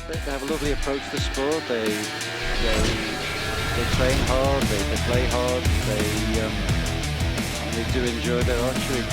they have a lovely approach to the sport. They train hard, they play hard, they do enjoy their archery.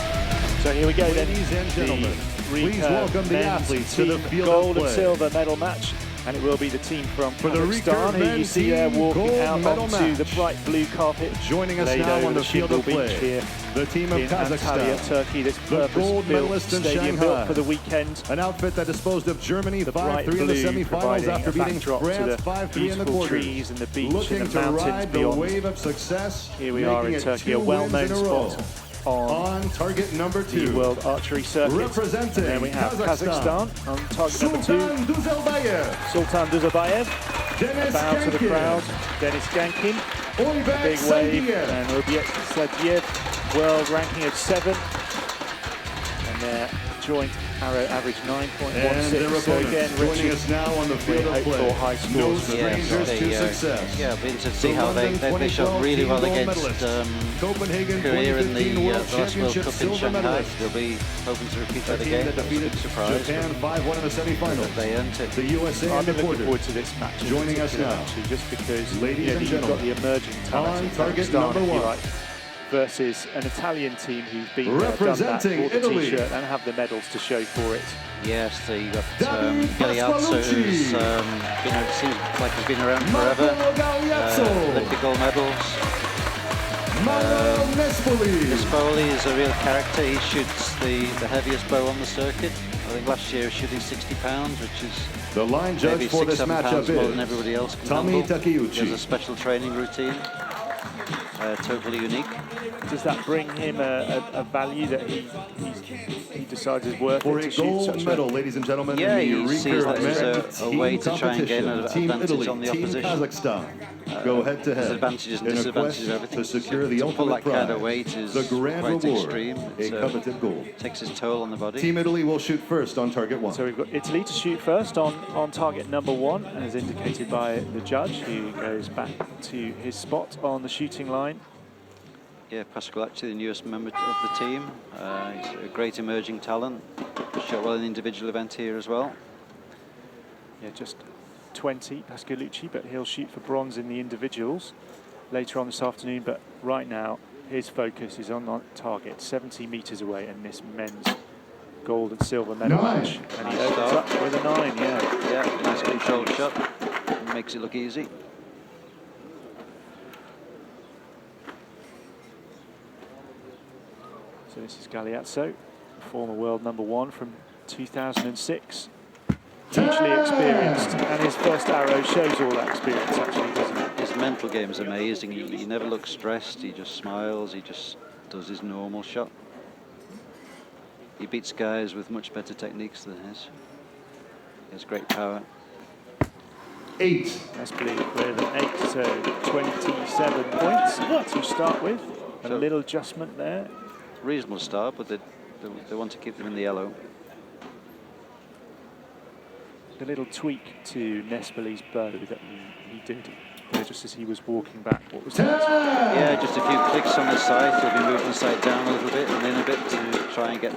So here we go, ladies and gentlemen. Please welcome the athletes to the field gold of play. and silver medal match. And it will be the team from Kazakhstan, who you see team there walking out medal onto match. the bright blue carpet. Joining us now on the field of play, here the team of in Kazakhstan, Antalya, Turkey, this the gold purpose-built medalist in stadium Shanghai, built for the weekend. An outfit that disposed of Germany 5-3 in the blue semi-finals after beating backdrop France to 5-3 in the quarters. Trees and the beach Looking and the to mountains ride the beyond. wave of success. Here we are in Turkey, a well-known spot on target number 2, the World Archery Circuit. representing and there we have Kazakhstan on target number 2. Sultan Duzelbayev, Sultan Duzelbayev. Dennis Bow to the Gankin, crowd. Dennis Gankin. Oibek, Big wave. Saidiyev. And Oibek, Saidiyev. World ranking of 7. And their joint arrow average 9.16. So again, joining us now on the field of play. High No scores. strangers to success. Yeah, I've been to see how they shot really well against Copenhagen Korea in the last World Championship Cup in silver Shanghai. medalist. They'll be hoping to repeat The that team again. that defeated Surprise, Japan 5-1 in the semifinals. they earned it. The USA I'm and the looking quarter. forward to this match. Joining us now, actually, just because ladies and you've got gentlemen, the emerging talent on in target Kazakhstan, number if you 1. like, versus an Italian team who's been done that, Representing bought the Italy. T-shirt and have the medals to show for it. Yes, so you got Denis Galiazzo, who's seems like he's been around forever. Mauro Galiazzo. Olympic gold medals. Mauro Nespoli is a real character. He shoots the heaviest bow on the circuit. I think last year he was shooting 60 pounds, which is The line judge maybe for 6-7 this matchup pounds more than is everybody else can Tommy handle. Takeuchi. He has a special training routine, totally unique. Does that bring him a value that he decides is worth For it a to shoot gold such medal, ladies and gentlemen, Yeah, in the he sees that Recurve as a way to try and gain an Team advantage Italy, on the Team opposition. Kazakhstan go head to head Disadvantages and in a disadvantages quest of everything. to secure the To pull ultimate that kind of prize, weight is the grand quite reward, extreme. a coveted goal. Takes its toll on the body. Team Italy will shoot first on target 1. So we've got Italy to shoot first on target number 1, as indicated by the judge, who goes back to his spot on the shooting line. Yeah, Pasqualucci, the newest member of the team. He's a great emerging talent. Shot well in the individual event here as well. Yeah, just 20, Pasqualucci, but he'll shoot for bronze in the individuals later on this afternoon. But right now, his focus is on target, 70 metres away, in this men's gold and silver medal match. And he opens up with a 9, yeah. Yeah, nice controlled shot. Makes it look easy. So this is Galiazzo, former world number 1 from 2006. Hugely experienced, and his first arrow shows all that experience, actually, doesn't it? His mental game is amazing. He never looks stressed. He just smiles. He just does his normal shot. He beats guys with much better techniques than his. He has great power. 8. Nespoli with an 8, so 27 points to start with. A little adjustment there. Reasonable start, but they want to keep them in the yellow. A little tweak to Nespoli's bow that he did just as he was walking back. What was that? Yeah, just a few clicks on the sight. He'll be moving the sight down a little bit and in a bit to try and get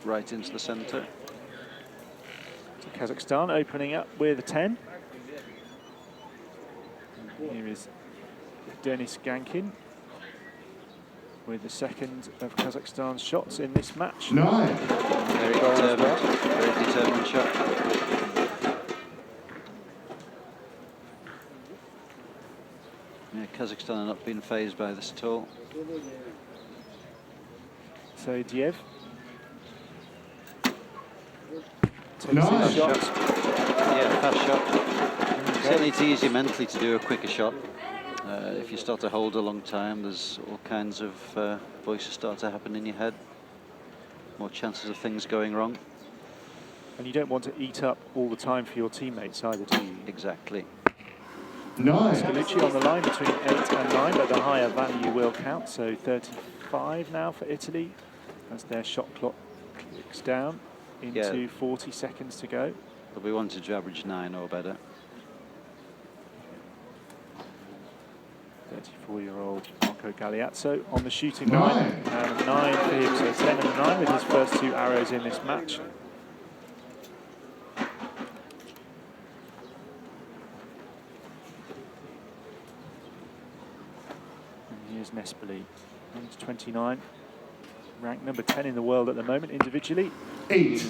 right into the centre. So Kazakhstan opening up with a 10. Here is Denis Gankin with the second of Kazakhstan's shots in this match. 9. Very determined shot. Yeah, Kazakhstan are not being fazed by this at all. Saidiyev takes 9. his shot. Yeah, fast shot. Certainly it's easier mentally to do a quicker shot. If you start to hold a long time, there's all kinds of voices start to happen in your head. More chances of things going wrong. And you don't want to eat up all the time for your teammates either, do you? Exactly. 9. Pasqualucci on the line between 8 and 9, but the higher value will count. So 35 now for Italy as their shot clock clicks down into 40 seconds to go. But we wanted to average 9 or better. 34-year-old Mauro Galiazzo on the shooting line. And a 9 for him, so 10 and 9 with his first 2 arrows in this match. is Nespoli. He's 29, ranked number 10 in the world at the moment individually. 8. 8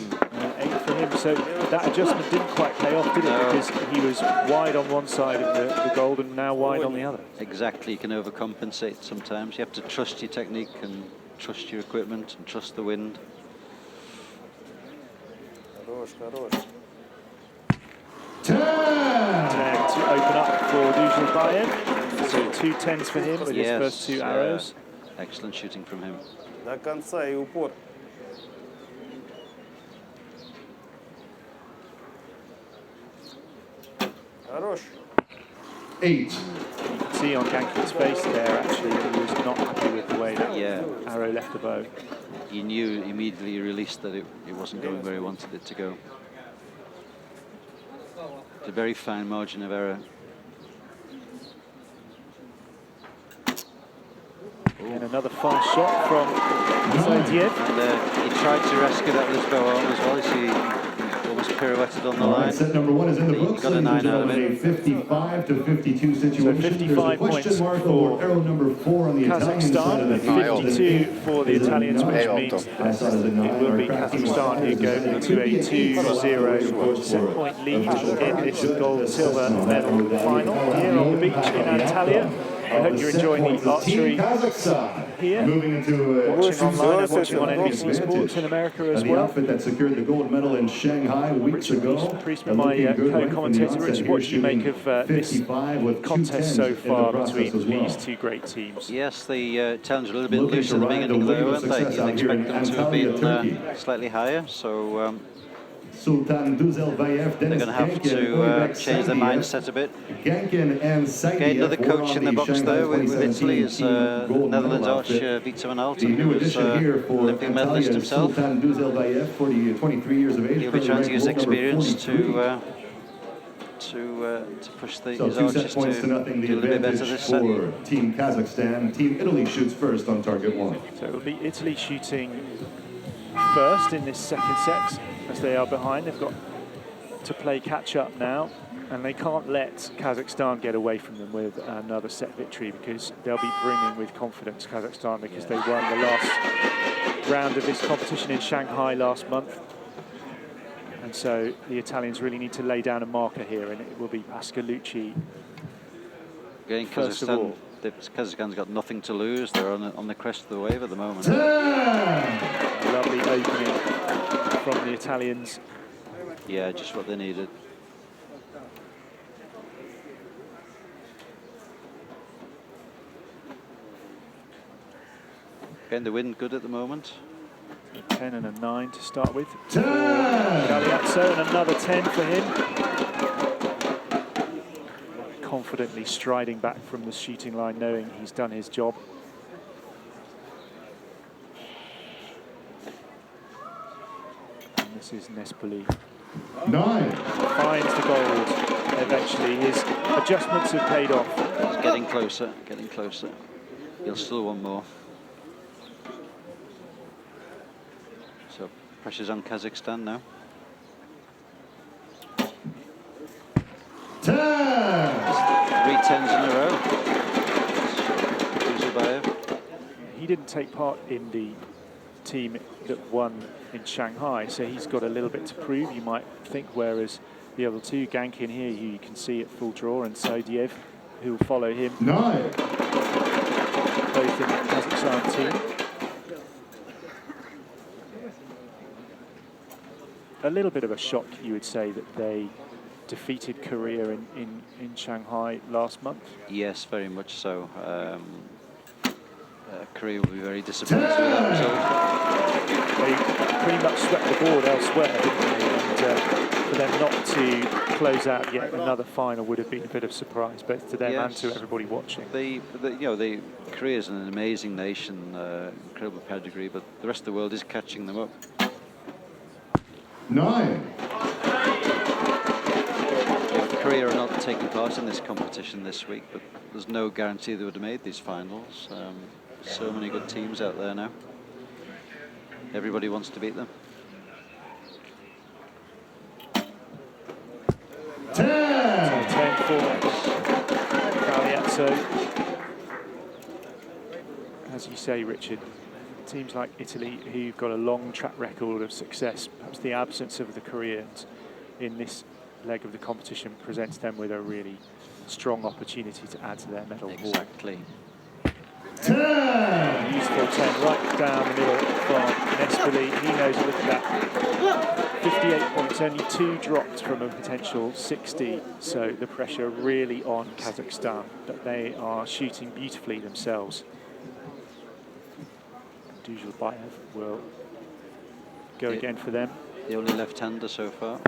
for him, so that adjustment didn't quite pay off, did it? No. Because he was wide on one side of the gold and now wide on the other. Exactly, you can overcompensate sometimes. You have to trust your technique and trust your equipment and trust the wind. 10. 10 to open up for Duzelbayev. So 2 10s for him with his first 2 arrows. Excellent shooting from him. До конца и упор. Хорош. 8. You can see on Gankin's face there, actually, he was not happy with the way that arrow left the bow. He knew immediately released that it wasn't going where he wanted it to go. It's a very fine margin of error. And another fast shot from Saidiyev. And he tried to rescue that with his bow arm as well. You see, he almost pirouetted on the line. Set number 1 is in the books. Got a 9 out of it. A 55 to 52 situation. 55 There's a question mark for arrow number 4 on the Italian side of the Kazakhstan, 52 for the Italians, which means I saw it as a 9. it will be Kazakhstan who go to a 2-0 set-point lead in this gold-silver medal final here on the beach in Antalya. I hope you're enjoying the archery here. Moving into Watching online and watching on NBC Sports in America as the well. outfit that secured the gold medal in Shanghai weeks ago. Priestman, my co-commentator. Richard, what do you make of this contest so far between these two great teams? Yes, the Italians are a little bit loose at the beginning though, weren't they? You'd expect them to have been slightly higher, so Sultan, Duzelbayev, they're going to have to change their mindset a bit. Gankin and Saidiyev. Okay, another coach in the box there with Italy is Netherlands archer Victor Van Alten, who is Olympic medalist himself. Sultan Duzelbayev, 23 years of age. He'll be trying to use experience to push his archers to do a little bit better this set. For Team Kazakhstan. Team Italy shoots first on target 1. So it will be Italy shooting first in this second set, as they are behind. They've got to play catch up now, and they can't let Kazakhstan get away from them with another set victory, because they'll be brimming with confidence, Kazakhstan, because they won the last round of this competition in Shanghai last month. And so the Italians really need to lay down a marker here, and it will be Pasqualucci. Again, Kazakhstan's got nothing to lose. They're on the crest of the wave at the moment. Lovely opening from the Italians. Yeah, just what they needed. Again, the wind good at the moment. A 10 and a 9 to start with. Galiazzo, and another 10 for him. Confidently striding back from the shooting line, knowing he's done his job. And this is Nespoli. 9. Finds the gold. Eventually, his adjustments have paid off. He's getting closer, getting closer. He'll still want more. So pressure's on Kazakhstan now. 10. 3 10s in a row. Duzelbayev. He didn't take part in the team that won in Shanghai, so he's got a little bit to prove, you might think, whereas the other two, Gankin here, who you can see at full draw, and Saidiyev, who will follow him. 9. Both in the Kazakhstan team. A little bit of a shock, you would say, that they defeated Korea in Shanghai last month. Yes, very much so. Korea will be very disappointed with that result. They pretty much swept the board elsewhere, didn't they? And for them not to close out yet another final would have been a bit of surprise, both to them and to everybody watching. Korea is an amazing nation, incredible pedigree, but the rest of the world is catching them up. 9. Korea are not taking part in this competition this week, but there's no guarantee they would have made these finals. So many good teams out there now. Everybody wants to beat them. 10. 10 for Galiazzo. say, Richard, teams like Italy, who've got a long track record of success, perhaps the absence of the Koreans in this leg of the competition presents them with a really strong opportunity to add to their medal haul. Exactly. 10. Useful 10 right down the middle from Nespoli. He knows, look at that. 58 points, only 2 dropped from a potential 60. So the pressure really on Kazakhstan, but they are shooting beautifully themselves. Duzelbayev will go again for them. The only left-hander so far.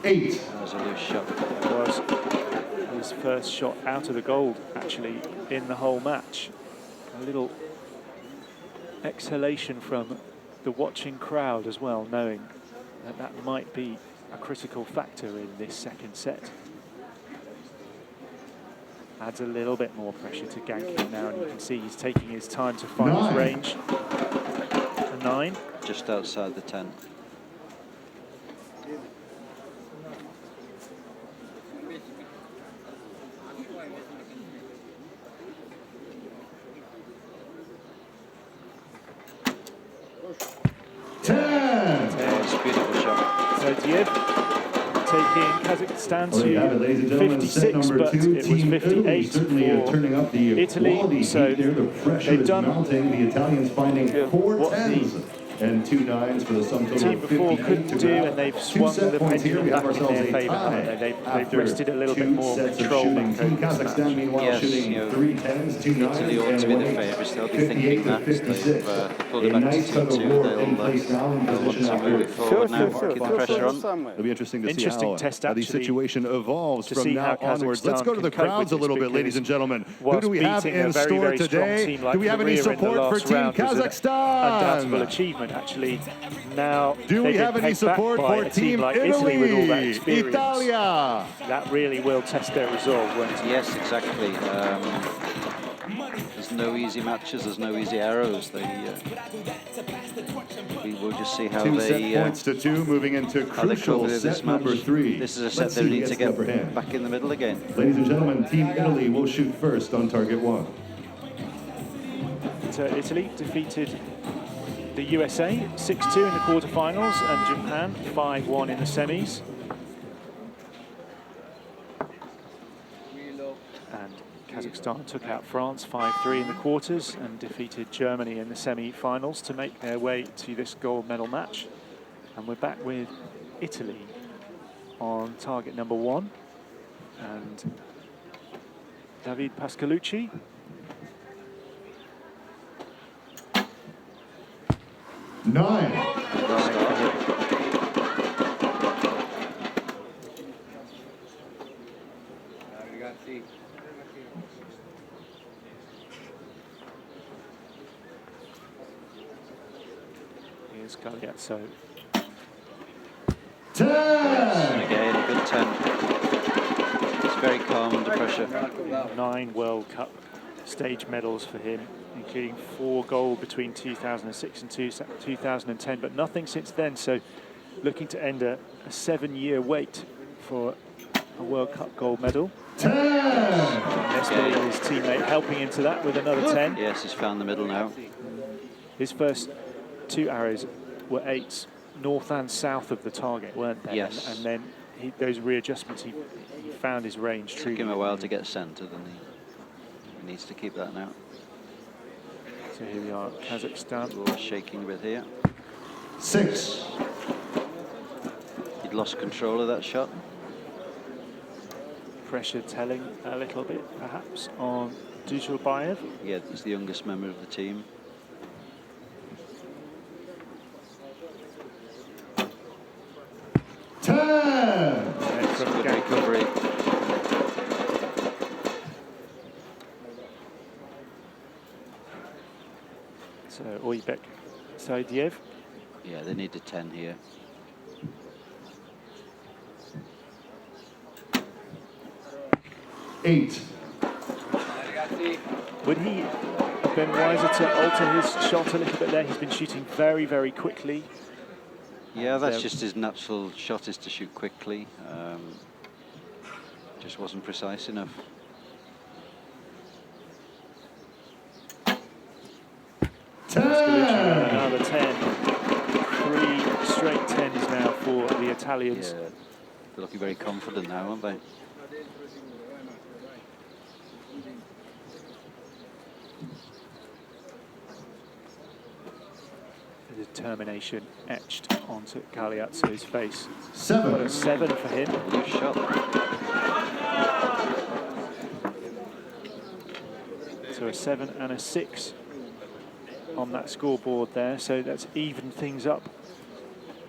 8. That was a loose shot. It was his first shot out of the gold, actually, in the whole match. A little exhalation from the watching crowd as well, knowing that that might be a critical factor in this second set. Adds a little bit more pressure to Gankin now, and you can see he's taking his time to find his range. A 9. Just outside the 10. Saidiyev taking Kazakhstan to 56, number but 2, it was 58 certainly turning up the Italy. So the pressure they've is done mounting. The Italians finding 4 what 10s and 2 9s for the sum the total team of before 58 couldn't to do, now. and they've 2 swung set the points here. pendulum We have back in ourselves their a favour, tie haven't they? They've after wrested a little bit 2 more sets of control shooting. back Team over this Kazakhstan, match. meanwhile, Yes, shooting you know, 3 10s, 2 9s, Italy ought to be the and favourites. They'll be 58 thinking to that. 56. They've pulled it A back to nice tug of 2-2. war in place now in They'll want position to after move it forward now, Все, keep the pressure on. It'll be interesting to Interesting see test, how the actually, situation evolves to from see now how onwards. Kazakhstan Let's go to the can cope crowds a with little this, bit, ladies and gentlemen. Who whilst do we have beating a in very, store very strong today? team like Do we have any Korea in the support for last Team round was an Kazakhstan? undoubtable achievement, actually. Now Do we they've have been any pegged back support by for a team Team like Italy with all that Italy? experience. Italia! That really will test their resolve, won't it? Yes, exactly. There's no easy matches, there's no easy arrows. We will just see how 2 they set points to 2, moving into how they crucial cope with this set match. number 3. This is a set Let's they see who need gets to the upper get hand. back in the middle again. Ladies and gentlemen, Team Italy will shoot first on target 1. Italy defeated the USA 6-2 in the quarterfinals and Japan 5-1 in the semis. And Kazakhstan took out France 5-3 in the quarters and defeated Germany in the semi-finals to make their way to this gold medal match. And we're back with Italy on target number 1. And David Pasqualucci. Nine. Here's Galiazzo. 10. And again, a good 10. It's very calm under pressure. 9 World Cup stage medals for him, including 4 gold between 2006 and 2010, but nothing since then. So looking to end a 7-year wait for a World Cup gold medal. 10. Nespoli and his teammate helping into that with another 10. Yes, he's found the middle now. His first 2 arrows were 8s, north and south of the target, weren't they? Yes. And then those readjustments, he found his range. Took him a while to get centred, and he needs to keep that now. So here we are, Kazakhstan. We're shaking a bit here. 6. He'd lost control of that shot. Pressure telling a little bit, perhaps, on Duzelbayev. Yeah, he's the youngest member of the team. 10. Good recovery. So Oibek, Saidiyev. Yeah, they need a 10 here. 8. Would he have been wiser to alter his shot a little bit there? He's been shooting very, very quickly. Yeah, that's just his natural shot, is to shoot quickly. Just wasn't precise enough. Pasqualucci with another 10. 3 straight 10s now for the Italians. Yeah, they're looking very confident now, aren't they? The determination etched onto Galiazzo's face. 7. What a 7 for him. Loose shot. So a 7 and a 6 on that scoreboard there. So that's evened things up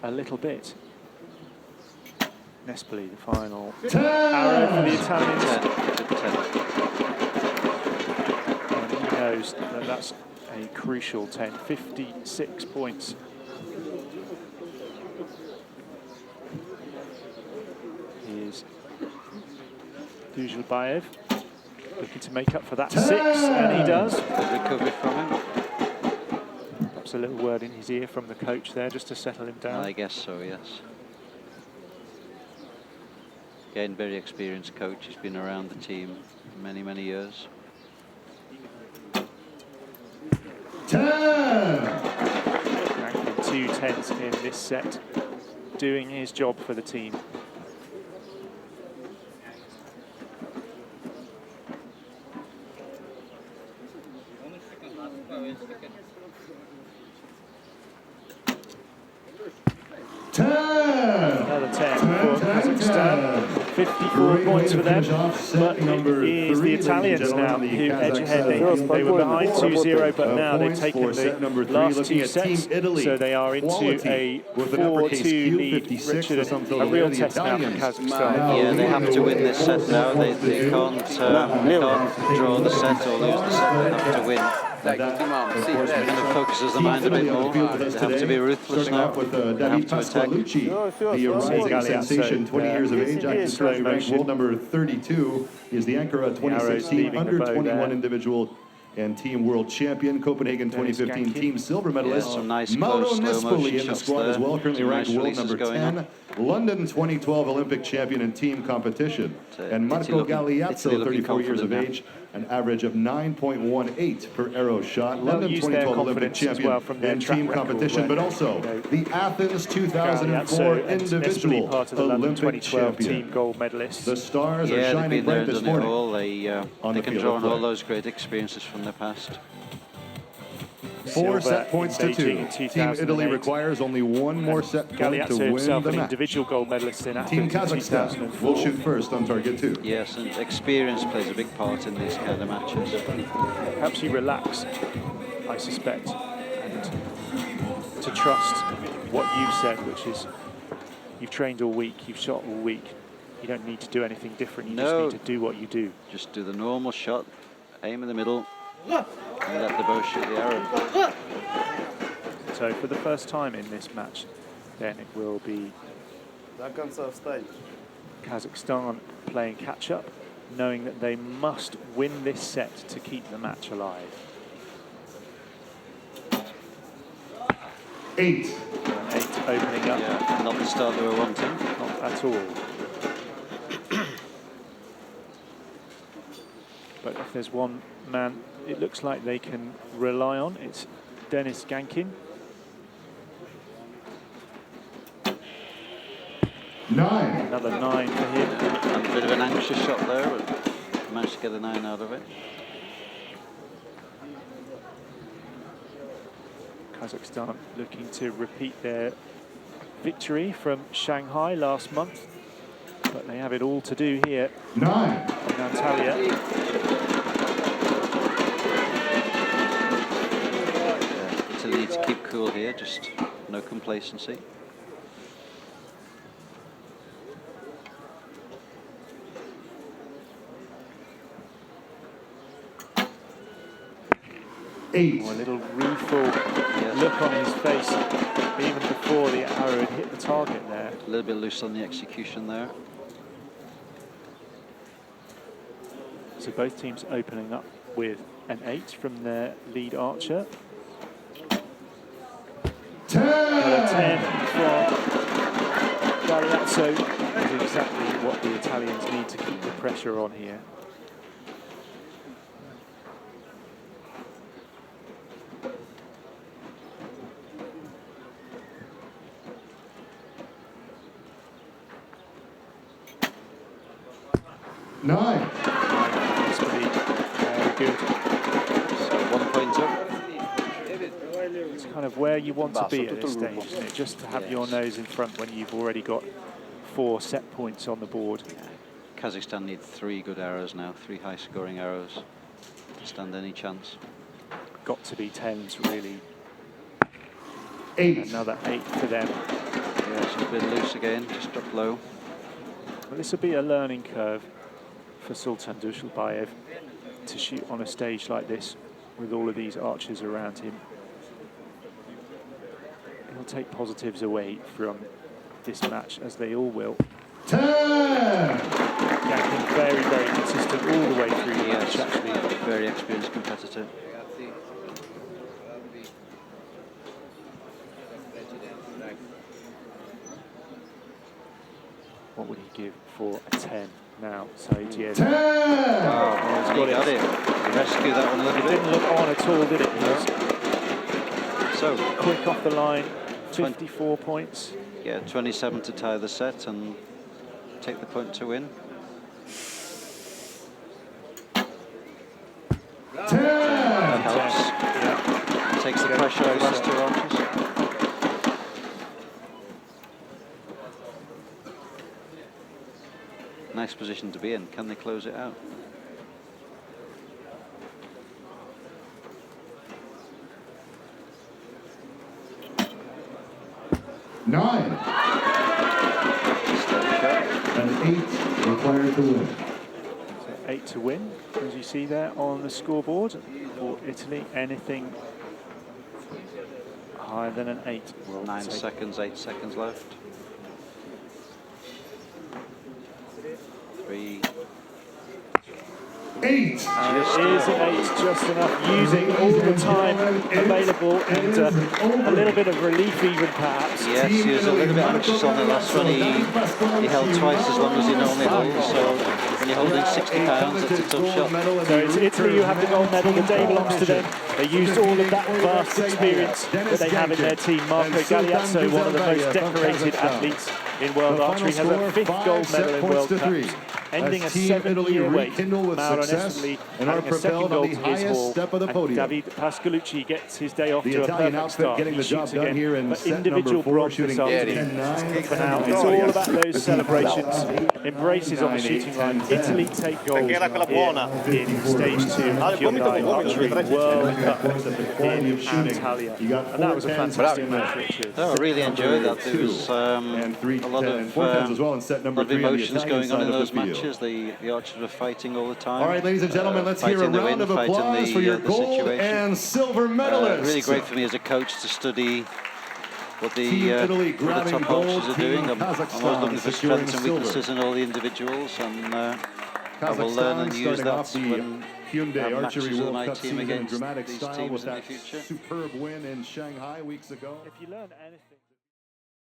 a little bit. Nespoli, the final arrow for the Italians. 10. And he knows that that's a crucial 10. 56 points. Here's Duzelbayev looking to make up for that 6, and he does. Good recovery from him. Perhaps a little word in his ear from the coach there just to settle him down. I guess so, yes. Again, very experienced coach. He's been around the team many, many years. 10. Ranking 2 10s in this set, doing his job for the team. Another 10 for Kazakhstan. 54 points for them, but it is the Italians now who edge ahead. They were behind 2-0, but now they've taken the last 2 sets, so they are into a 4-2 lead. Richard, a real test now for Kazakhstan. Yeah, they have to win this set now. They can't draw the set or lose the set. They have to win. And it focuses the mind a bit more. They have to be ruthless now. They have to attack. The rising sensation, 20 years of age, active currently ranked world number 32. He is the Ankara 2016 under-21 individual and team world champion, Copenhagen 2015 team silver medalist. Some nice Mauro close, Nespoli in the squad as well, currently ranked world number 10. London 2012 Olympic champion in team competition. And Marco Galiazzo, 34 years of age, an average of 9.18 per arrow shot. London 2012 Olympic champion in team competition, but also the Athens 2004 individual Olympic champion. Team gold medalist. The stars are Yeah, they've shining been there bright and this done it morning. all. They can draw on all play. those great experiences from their past. 4 set points to 2. Beijing in Team 2008. Italy requires only one more set point to Galiazzo win himself the an match. individual gold medalist in Team Athens in Kazakhstan 2004. will shoot first on target 2. Yes, and experience plays a big part in these kind of matches. Helps you relax, I suspect, and to trust what you've said, which is you've trained all week, you've shot all week. You don't need to do anything different. You just need to do what you do. Just do the normal shot, aim in the middle, and let the bow shoot the arrow. So for the first time in this match, then it will be До конца встать. Kazakhstan playing catch-up, knowing that they must win this set to keep the match alive. 8. 8 opening up, Yeah, not the start they were wanting. not at all. But if there's one man it looks like they can rely on, it's Denis Gankin. 9. Another 9 for him. A bit of an anxious shot there, but managed to get a 9 out of it. Kazakhstan looking to repeat their victory from Shanghai last month, but they have it all to do here 9. in Antalya. Italy need to keep cool here, just no complacency. A little rueful look on his face, even before the arrow had hit the target there. A little bit loose on the execution there. So both teams opening up with an 8 from their lead archer. 10. A 10 from Galiazzo is exactly what the Italians need to keep the pressure on here. 9. Nespoli, very good. So 1 point up. It's kind of where you want to be at this stage, isn't it? Just to have your nose in front when you've already got 4 set points on the board. Kazakhstan need 3 good arrows now, 3 high-scoring arrows to stand any chance. Got to be 10s, really. 8. Another 8 for them. Yeah, she's a bit loose again, just dropped low. Well, this will be a learning curve for Sultan Duzelbayev to shoot on a stage like this with all of these archers around him. He'll take positives away from this match, as they all will. 10. Gankin very, very consistent all the way through the match, actually. Very experienced competitor. What would he give for a 10 now? Saidiyev. 10. Oh, He's got it. Rescue that one a little It bit. didn't look on at all, did it? He was So, quick off the line, 54 points. yeah, 27 to tie the set and take the point to win. 10. That helps. Yeah. Takes the pressure off the last 2 archers. Nice position to be in. Can they close it out? Nine. And 8 required to win. So 8 to win, as you see there on the scoreboard for Italy. Anything higher than an 8 will 9 take. seconds, 8 seconds left. 3. 8. And it is an 8, just enough, using all the time available, and a little bit of relief even, perhaps. Yes, he was a little bit anxious on the last one. He held twice as long as he normally holds, so when you're holding 60 pounds, it's a tough shot. So it's Italy who have the gold medal. The day belongs to them. They used all of that vast experience that they have in their team. Mauro Galiazzo, one of the most decorated athletes in world archery, has a 5th gold medal in World Cups, ending a 7-year wait. Mauro Nespoli having a 2nd gold to his haul, and David Pasqualucci gets his day off to a perfect start. He shoots again, but individual bronze this afternoon. For now, it's all about those celebrations, embraces on the shooting line. Italy take gold here in stage 2 of Hyundai Archery World Cup in Antalya. And that was a fantastic match, Richard. No, I really enjoyed that. There was a lot of emotions going on in those matches. The archers were fighting all the time. All right, ladies and gentlemen, let's hear a round of applause for your gold and silver medalists. Really great for me as a coach to study what the top archers are doing. I'm always looking for strengths and weaknesses in all the individuals, and I will learn and use that when Hyundai Archery matches with World my Cup team season in against dramatic these style teams with in the that future. superb win in Shanghai weeks ago. If you learn anything